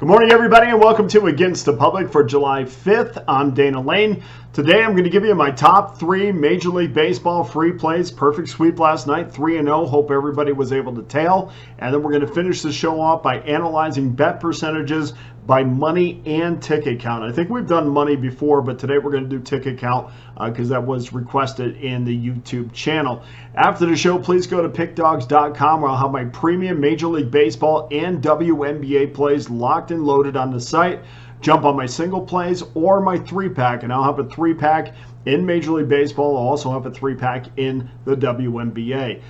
Good morning, everybody, and welcome to Against the Public for July 5th. I'm Dana Lane. Today, I'm going to give you my top 3 Major League Baseball free plays. Perfect sweep last night, 3-0. Hope everybody was able to tail. And then we're going to finish the show off by analyzing bet percentages by money and ticket count. I think we've done money before, but today we're going to do ticket count because that was requested in the YouTube channel. After the show, please go to Pickdawgz.com where I'll have my premium Major League Baseball and WNBA plays locked and loaded on the site. Jump on my single plays or my 3-pack, and I'll have a 3-pack in Major League Baseball. I'll also have a 3-pack in the WNBA.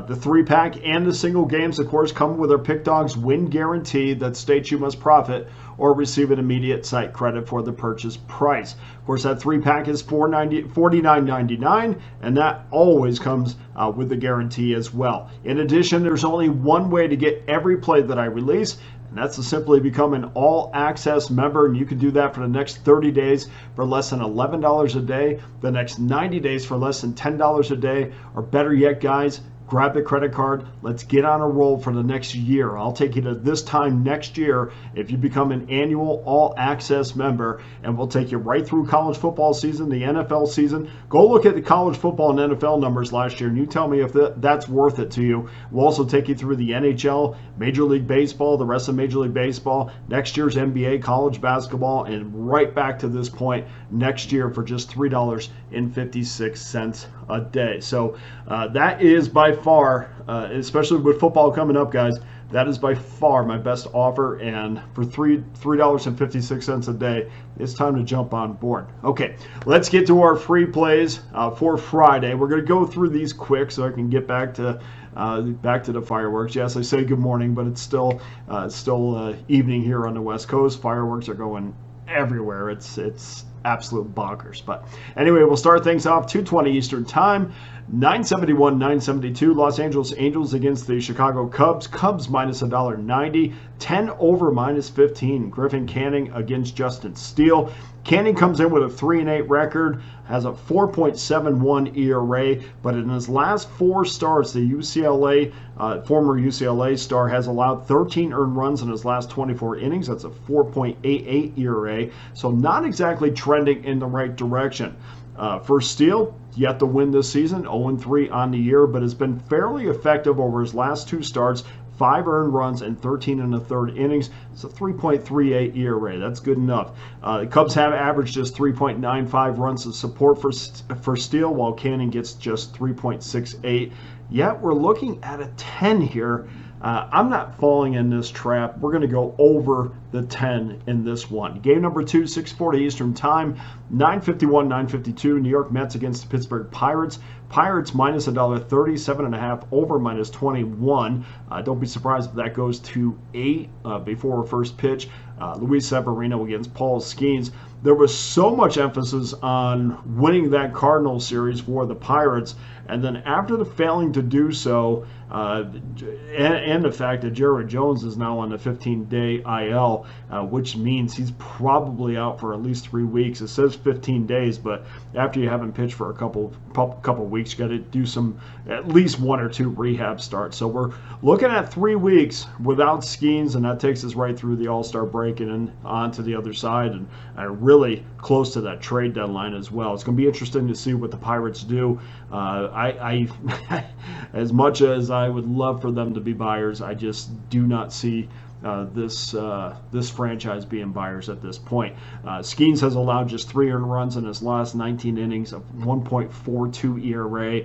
The 3-pack and the single games, of course, come with our Pick Dawgz win guarantee that states you must profit or receive an immediate site credit for the purchase price. Of course, that 3-pack is $49.99, and that always comes with the guarantee as well. In addition, there's only one way to get every play that I release, and that's to simply become an all-access member, and you can do that for the next 30 days for less than $11 a day, the next 90 days for less than $10 a day, or better yet, guys, grab the credit card. Let's get on a roll for the next year. I'll take you to this time next year if you become an annual all-access member, and we'll take you right through college football season, the NFL season. Go look at the college football and NFL numbers last year, and you tell me if that's worth it to you. We'll also take you through the NHL, Major League Baseball, the rest of Major League Baseball, next year's NBA, college basketball, and right back to this point next year for just $3.56 a day. So that is by far, especially with football coming up, guys, that is by far my best offer, and for $3.56 a day, it's time to jump on board. Okay, let's get to our free plays for Friday. We're going to go through these quick so I can get back to the fireworks. Yes, I say good morning, but it's still evening here on the West Coast. Fireworks are going everywhere. It's absolute bonkers. But anyway, we'll start things off 2:20 Eastern Time. 971, 972. Los Angeles Angels against the Chicago Cubs. Cubs minus $1.90. 10 over minus 15. Griffin Canning against Justin Steele. Canning comes in with a 3-8 record, has a 4.71 ERA, but in his last 4 starts, the former UCLA star has allowed 13 earned runs in his last 24 innings. That's a 4.88 ERA, so not exactly trending in the right direction. For Steele, yet to win this season, 0-3 on the year, but has been fairly effective over his last 2 starts. 5 earned runs and 13 1/3 innings. It's a 3.38 ERA. That's good enough. The Cubs have averaged just 3.95 runs of support for Steele, while Canning gets just 3.68. Yet we're looking at a 10 here. I'm not falling in this trap. We're going to go over the 10 in this one. Game number 2, 6:40 Eastern Time, 951, 952. New York Mets against the Pittsburgh Pirates. Pirates minus $1.30, 7.5 over minus 21. Don't be surprised if that goes to 8 before first pitch. Luis Severino against Paul Skeens. There was so much emphasis on winning that Cardinals series for the Pirates, and then after the failing to do so, and the fact that Jared Jones is now on the 15-day IL, which means he's probably out for at least 3 weeks. It says 15 days, but after you haven't pitched for a couple weeks, you got to do at least 1 or 2 rehab starts. So we're looking at 3 weeks without Skeens, and that takes us right through the All-Star break and then on to the other side, and really close to that trade deadline as well. It's going to be interesting to see what the Pirates do. I as much as I would love for them to be buyers, I just do not see this franchise being buyers at this point. Skeens has allowed just 3 earned runs in his last 19 innings of 1.42 ERA,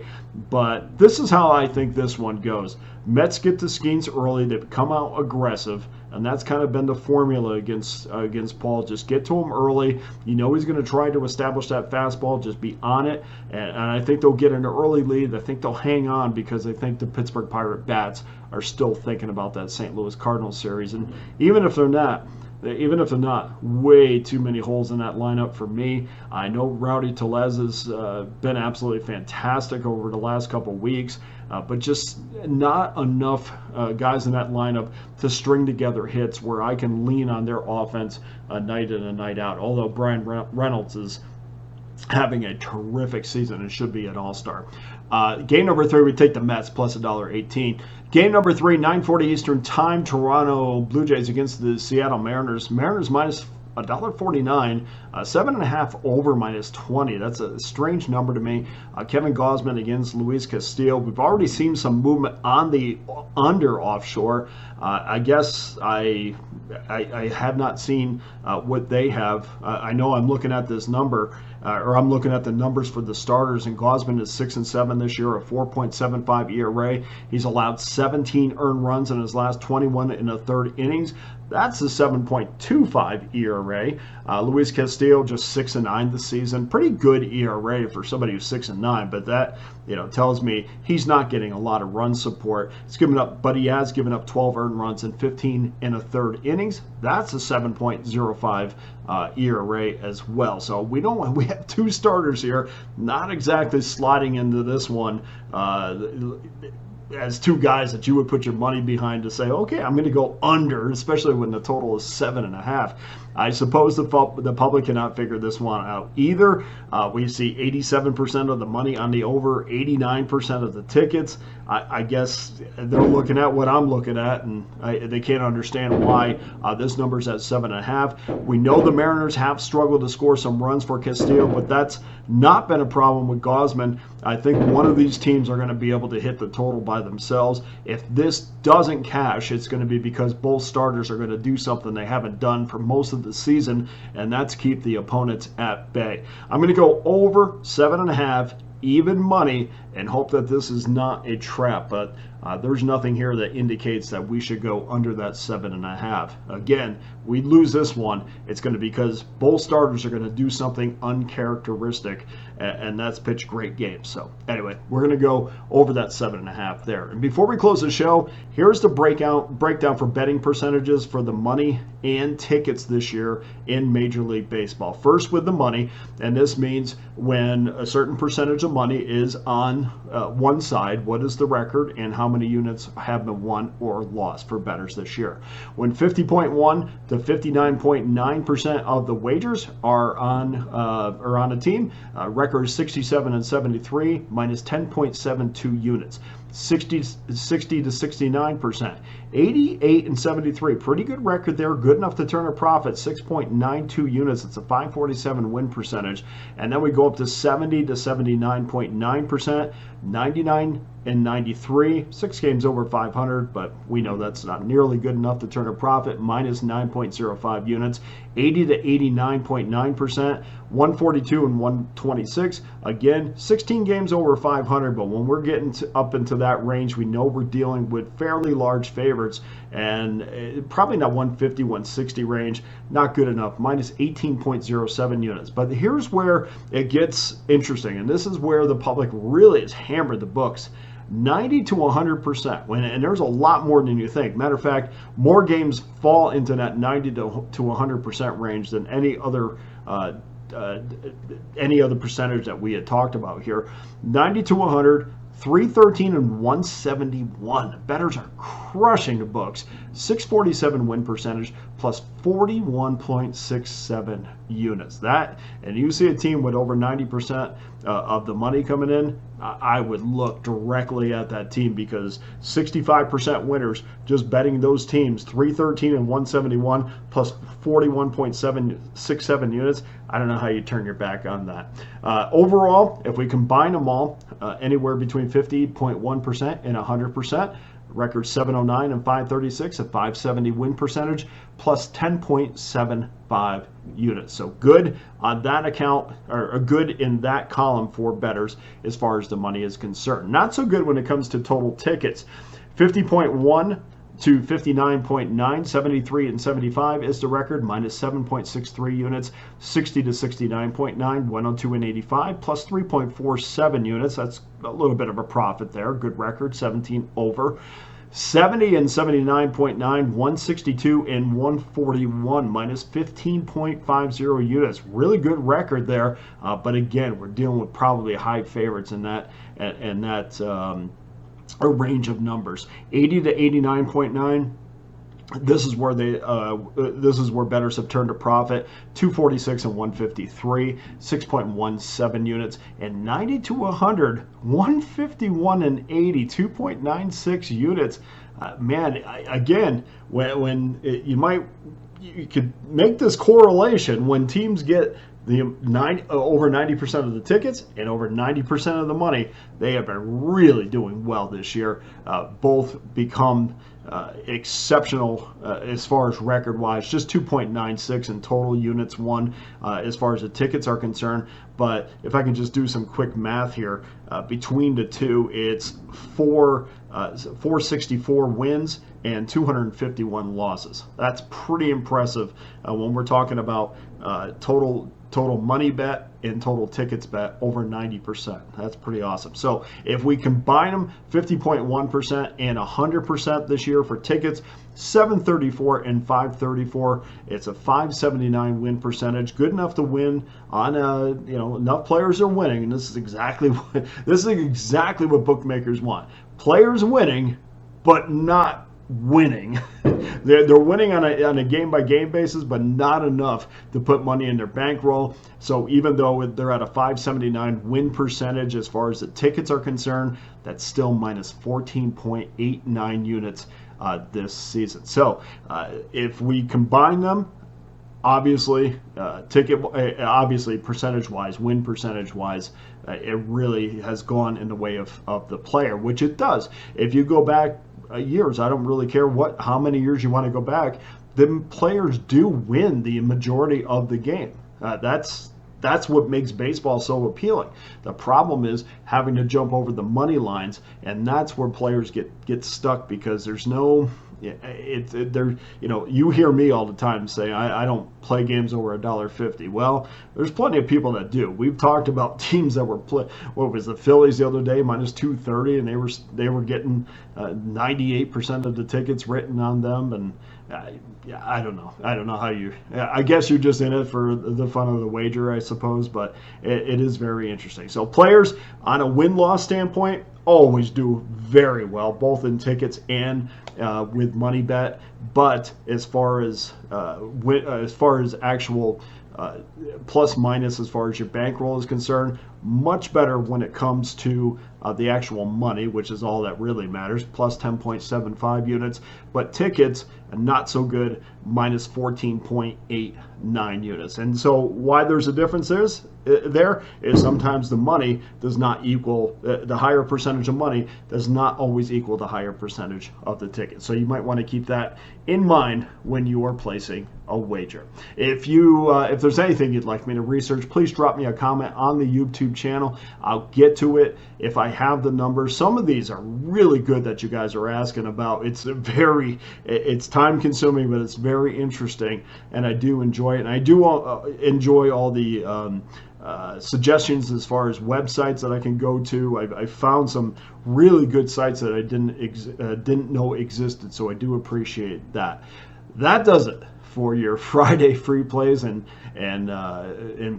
but this is how I think this one goes. Mets get to Skeens early. They've come out aggressive, and that's kind of been the formula against Paul. Just get to him early. You know he's going to try to establish that fastball. Just be on it, and I think they'll get an early lead. I think they'll hang on because I think the Pittsburgh Pirate bats are still thinking about that St. Louis Cardinals series, and even if they're not, way too many holes in that lineup for me. I know Rowdy Tellez has been absolutely fantastic over the last couple weeks, but just not enough guys in that lineup to string together hits where I can lean on their offense a night in and night out. Although Brian Reynolds is having a terrific season and should be an all-star. Game number 3, we take the Mets plus $1.18. Game number 3, 9:40 Eastern Time. Toronto Blue Jays against the Seattle Mariners. Mariners minus $1.49, 7.5 over minus 20. That's a strange number to me. Kevin Gausman against Luis Castillo. We've already seen some movement on the under offshore. I guess I have not seen what they have. I know I'm looking at this number, or I'm looking at the numbers for the starters, and Gausman is 6-7 this year, a 4.75 ERA. He's allowed 17 earned runs in his last 21 in the third innings. That's a 7.25 ERA. Luis Castillo just 6-9 this season. Pretty good ERA for somebody who's 6-9, but that tells me he's not getting a lot of run support. It's given up, but he has given up 12 earned runs in 15 in a third innings. That's a 7.05 ERA as well. So we have two starters here, not exactly sliding into this one as two guys that you would put your money behind to say, okay, I'm going to go under, especially when the total is 7.5. I suppose the public cannot figure this one out either. We see 87% of the money on the over, 89% of the tickets. I guess they're looking at what I'm looking at, and they can't understand why this number's at 7.5. We know the Mariners have struggled to score some runs for Castillo, but that's not been a problem with Gausman. I think one of these teams are going to be able to hit the total by themselves. If this doesn't cash, it's going to be because both starters are going to do something they haven't done for most of the season, and that's keep the opponents at bay. I'm going to go over 7.5, even money, and hope that this is not a trap, but there's nothing here that indicates that we should go under that 7.5. Again, we lose this one, it's going to be because both starters are going to do something uncharacteristic, and that's pitch great games. So anyway, we're going to go over that 7.5 there. And before we close the show, here's the breakdown for betting percentages for the money and tickets this year in Major League Baseball. First with the money, and this means when a certain percentage of money is on one side, what is the record and how many units have been won or lost for bettors this year. When 50.1 to 59.9% of the wagers are on a team, record is 67-73 minus 10.72 units. 60 to 69%, 88-73, pretty good record there, good enough to turn a profit, 6.92 units, it's a 547 win percentage. And then we go up to 70 to 79.9%, 99-93, 6 games over 500, but we know that's not nearly good enough to turn a profit, minus 9.05 units. 80 to 89.9%, 142 and 126. Again, 16 games over 500, but when we're getting up into that range, we know we're dealing with fairly large favorites, and probably not 150, 160 range, not good enough, minus 18.07 units. But here's where it gets interesting, and this is where the public really has hammered the books. 90 to 100%, and there's a lot more than you think. Matter of fact, more games fall into that 90 to 100% range than any other percentage that we had talked about here. 90 to 100, 313 and 171. Bettors are crushing the books. 647 win percentage plus 41.67 units. That, and you see a team with over 90% of the money coming in, I would look directly at that team, because 65% winners, just betting those teams, 313 and 171 plus 41.767 units. I don't know how you turn your back on that. Overall, if we combine them all, anywhere between 50.1% and 100%, record 709 and 536, a 570 win percentage, plus 10.75 units. So good on that account, or good in that column for bettors as far as the money is concerned. Not so good when it comes to total tickets. 50.1 to 59.9, 73 and 75 is the record, minus 7.63 units. 60 to 69.9, 102 and 85, plus 3.47 units. That's a little bit of a profit there. Good record, 17 over. 70 and 79.9, 162 and 141, minus 15.50 units. Really good record there, but again, we're dealing with probably high favorites in that, a range of numbers. 80 to 89.9, This is where bettors have turned a profit. 246 and 153, 6.17 units, and 90 to 100, 151 and 80, 2.96 units. Man, again, you could make this correlation when teams get over 90% of the tickets and over 90% of the money. They have been really doing well this year. Both become exceptional as far as record-wise. Just 2.96 in total units won as far as the tickets are concerned. But if I can just do some quick math here, between the two, it's 464 wins and 251 losses. That's pretty impressive when we're talking about total money bet and total tickets bet over 90%. That's pretty awesome. So if we combine them, 50.1% and 100% this year for tickets, 734 and 534. It's a 579 win percentage, good enough to win on enough players are winning, and this is exactly what bookmakers want. Players winning, but not winning. They're winning on a game-by-game basis, but not enough to put money in their bankroll. So even though they're at a 579 win percentage as far as the tickets are concerned, that's still minus 14.89 units this season. So if we combine them, obviously percentage-wise, win percentage-wise, it really has gone in the way of the player, which it does. If you go back years, I don't really care how many years you want to go back, the players do win the majority of the game. That's what makes baseball so appealing. The problem is having to jump over the money lines, and that's where players get stuck because there's no. You hear me all the time say I don't play games over $1.50. Well, there's plenty of people that do. We've talked about teams that were what was the Phillies the other day, minus 230, and they were getting 98% of the tickets written on them, and I don't know how you. I guess you're just in it for the fun of the wager, I suppose, but it is very interesting. So players on a win-loss standpoint always do very well, both in tickets and with money bet. But as far as actual plus minus, as far as your bankroll is concerned, much better when it comes to the actual money, which is all that really matters, plus 10.75 units. But tickets, not so good, minus 14.89 units. And so why there's a difference there is sometimes the money does not equal, the higher percentage of money does not always equal the higher percentage of the ticket. So you might want to keep that in mind when you are placing a wager. If there's anything you'd like me to research, please drop me a comment on the YouTube channel. I'll get to it if I have the numbers. Some of these are really good that you guys are asking about. It's time consuming, but it's very interesting, and I do enjoy it. And I do enjoy all the suggestions as far as websites that I can go to. I found some really good sites that I didn't know existed, so I do appreciate that. That does it for your Friday free plays and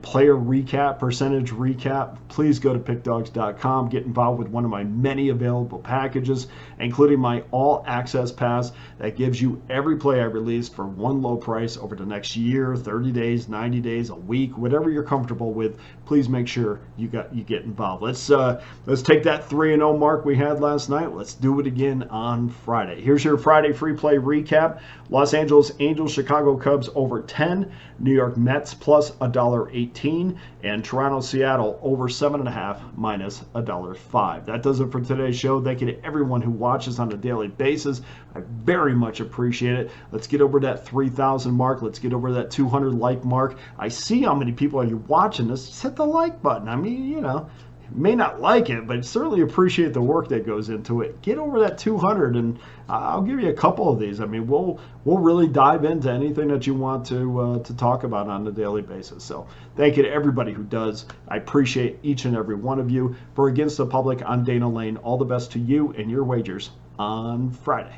player recap, percentage recap. Please go to pickdawgz.com. Get involved with one of my many available packages, including my all access pass that gives you every play I release for one low price over the next year, 30 days, 90 days, a week, whatever you're comfortable with. Please make sure you get involved. Let's take that 3-0 mark we had last night. Let's do it again on Friday. Here's your Friday free play recap. Los Angeles Angels, Chicago Cubs over 10, New York Mets plus $1.18, and Toronto Seattle over 7.5 minus $1.05. That does it for today's show. Thank you to everyone who watches on a daily basis. I very much appreciate it. Let's get over that 3,000 mark. Let's get over that 200 like mark. I see how many people are watching this. Just hit the like button. I mean, may not like it, but certainly appreciate the work that goes into it. Get over that 200, and I'll give you a couple of these. I mean, we'll really dive into anything that you want to talk about on a daily basis. So thank you to everybody who does. I appreciate each and every one of you. For Against the Public, I'm Dana Lane. All the best to you and your wagers on Friday.